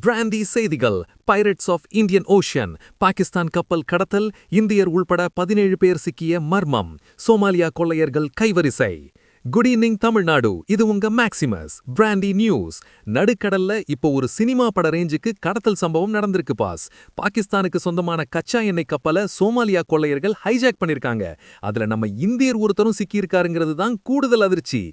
Brandy செய்திகள். Pirates of Indian ocean. Pakistan கப்பல் கடத்தல், இந்தியர் உள்பட 17 பேர் சிக்கிய மர்மம். சோமாலியா கொள்ளையர்கள் கைவரிசை. Good evening Tamil Nadu. இது உங்க மேக்சிமஸ் பிராண்டி நியூஸ். நடுக்கடல்ல இப்போ ஒரு சினிமா பட ரேஞ்சுக்கு கடத்தல் சம்பவம் நடந்திருக்கு பாஸ். பாகிஸ்தானுக்கு சொந்தமான கச்சா எண்ணெய் கப்பலை சோமாலியா கொள்ளையர்கள் ஹைஜாக் பண்ணிருக்காங்க. அதுல நம்ம இந்தியர் ஒருத்தரும் சிக்கியிருக்காருங்கிறது தான் கூடுதல் அதிர்ச்சி.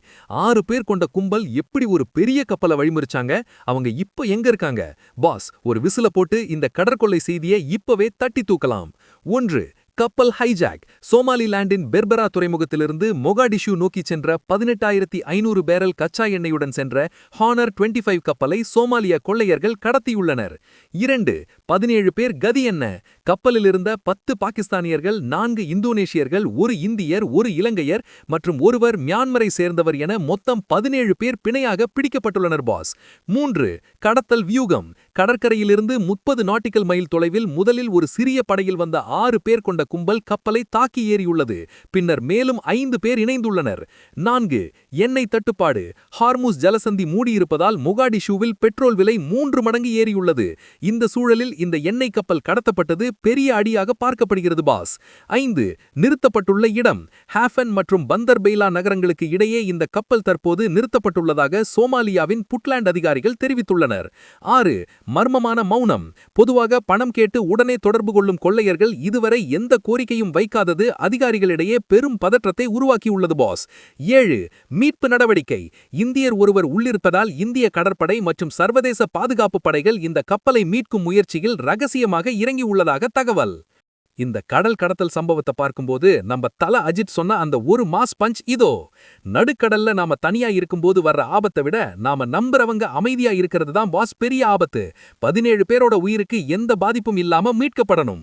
6 பேர் கொண்ட கும்பல் எப்படி ஒரு பெரிய கப்பலை வழிமறிச்சாங்க? அவங்க இப்ப எங்க இருக்காங்க? பாஸ், ஒரு விசில போட்டு இந்த கடற்கொள்ளை செய்தியை இப்பவே தட்டி தூக்கலாம். 1. கப்பல் ஹைஜாக். சோமாலிலாண்டின் பெர்பரா துறைமுகத்திலிருந்து மொகாடிஷு நோக்கி சென்ற 18,500 பேரல் கச்சா எண்ணெயுடன் சென்ற ஹானர் 25 கப்பலை சோமாலிய கொள்ளையர்கள் கடத்தியுள்ளனர். 2. 17 பேர் கதி என்ன? கப்பலில் இருந்த 10 பாகிஸ்தானியர்கள், 4 இந்தோனேஷியர்கள், 1 இந்தியர், 1 இலங்கையர் மற்றும் ஒருவர் மியான்மரை சேர்ந்தவர் என மொத்தம் 17 பேர் பிணையாக பிடிக்கப்பட்டுள்ளனர் பாஸ். 3. கடத்தல் வியூகம். கடற்கரையிலிருந்து 30 நாட்டிக்கல் மைல் தொலைவில் முதலில் ஒரு சிறிய படையில் வந்த 6 பேர் கொண்ட கும்பல் கப்பலை தாக்கி ஏறியுள்ளது. பின்னர் மேலும் 5 பேர் இணைந்துள்ளனர். 4. எண்ணெய் தட்டுப்பாடு. ஹார்முஸ் ஜலசந்தி மூடியிருப்பதால் மொகாடிஷுவில் பெட்ரோல் விலை 3 மடங்கு ஏறியுள்ளது. இந்த சூழலில் இந்த எண்ணெய் கப்பல் கடத்தப்பட்டது பெரிய அடியாக பார்க்கப்படுகிறது பாஸ். 5. நிறுத்தப்பட்டுள்ள இடம். ஹாஃபன் மற்றும் பந்தர்பெய்லா நகரங்களுக்கு இடையே இந்த கப்பல் தற்போது நிறுத்தப்பட்டுள்ளதாக சோமாலியாவின் புட்லாண்ட் அதிகாரிகள் தெரிவித்துள்ளனர். 6. மர்மமான மௌனம். பொதுவாக பணம் கேட்டு உடனே தொடர்பு கொள்ளும் கொள்ளையர்கள் இதுவரை எந்த கோரிக்கையும் வைக்காதது அதிகாரிகளிடையே பெரும் பதற்றத்தை உருவாக்கியுள்ளது பாஸ். 7. மீட்பு நடவடிக்கை. இந்தியர் ஒருவர் உள்ளிருப்பதால் இந்திய கடற்படை மற்றும் சர்வதேச பாதுகாப்பு படைகள் இந்த கப்பலை மீட்கும் முயற்சியில் ரகசியமாக இறங்கியுள்ளதாக தகவல். இந்த கடல் கடத்தல் சம்பவத்தை பார்க்கும்போது நம்ம தல அஜித் சொன்ன அந்த ஒரு மாஸ் பஞ்ச் இதோ. நடுக்கடல்ல நாம தனியா இருக்கும்போது வர்ற ஆபத்தை விட நாம நம்புறவங்க அமைதியா இருக்கிறது தான் பாஸ் பெரிய ஆபத்து. 17 பேரோட உயிருக்கு எந்த பாதிப்பும் இல்லாம மீட்கப்படணும்.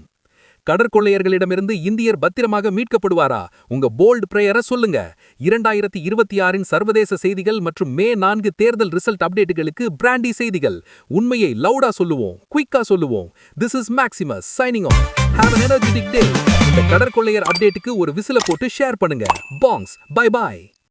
கடற்கொள்ளையர்களிடமிருந்து இந்தியர் பத்திரமாக மீட்கப்படுவாரா? உங்க போல்ட் பிரேயரை சொல்லுங்க. 2026 சர்வதேச செய்திகள் மற்றும் மே 4 தேர்தல் ரிசல்ட் அப்டேட்டுகளுக்கு பிராண்டி செய்திகள். உண்மையை லவுடா சொல்லுவோம், குயிக்கா சொல்லுவோம். This is Maximus signing off. Have an energetic day. இந்த கடற்கொள்ளையர் அப்டேட்டுக்கு ஒரு விசில போட்டு ஷேர் பண்ணுங்க. பாங்ஸ், பை பை.